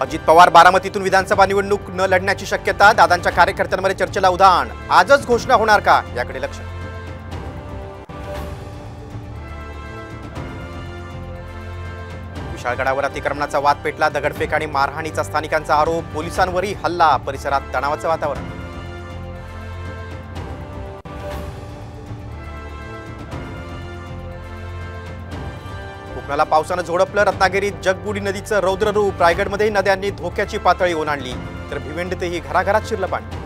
अजित पवार बारामतीतून विधानसभा निवडणूक न लढण्याची शक्यता, दादांच्या कार्यकर्त्यांमध्ये चर्चेला उधाण, आजच घोषणा होणार का याकडे लक्ष. विशाळगडावर अतिक्रमणाचा वाद पेटला, दगडफेक आणि मारहाणीचा स्थानिकांचा आरोप, पोलिसांवरही हल्ला, परिसरात तणावाचं वातावरण. कोकणाला पावसानं झोडपलं, रत्नागिरीत जगबुडी नदीचं रौद्र रूप, रायगडमध्ये नद्यांनी धोक्याची पातळी ओलांडली, तर भिवंडीतही घराघरात शिरलं पाणी.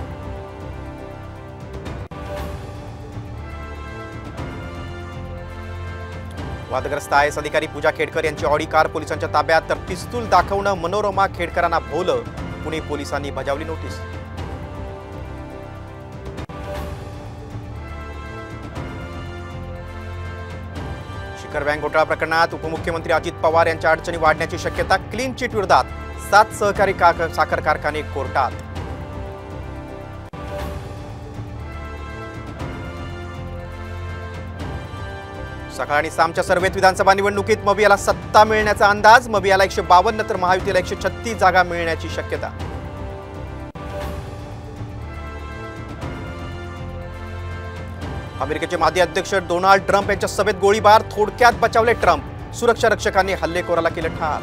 वादग्रस्त आयएस अधिकारी पूजा खेडकर यांची ऑडी कार पोलिसांच्या ताब्यात, तर पिस्तूल दाखवणं मनोरमा खेडकरांना भोवलं, पुणे पोलिसांनी बजावली नोटीस. शिखर बँक घोटाळा प्रकरणात उपमुख्यमंत्री अजित पवार यांच्या अडचणी वाढण्याची शक्यता, क्लीन चिट विरोधात 7 सहकारी साखर कारखाने कोर्टात. सकाळ आणि सामच्या सर्वेत विधानसभा निवडणुकीत मवियाला सत्ता मिळण्याचा अंदाज, मवियाला 152 तर महायुतीला 136 जागा मिळण्याची शक्यता. अमेरिकेचे माजी अध्यक्ष डोनाल्ड ट्रम्प यांच्या सभेत गोळीबार, थोडक्यात बचावले ट्रम्प, सुरक्षा रक्षकांनी हल्लेखोराला केलं ठार.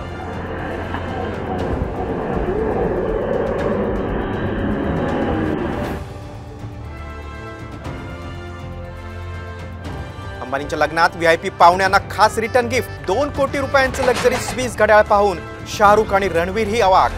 अंबानींच्या लग्नात व्हीआयपी पाहुण्यांना खास रिटर्न गिफ्ट, 2 कोटी रुपयांचं लक्झरी स्विस घड्याळ पाहून शाहरुख आणि रणवीर ही अवाक.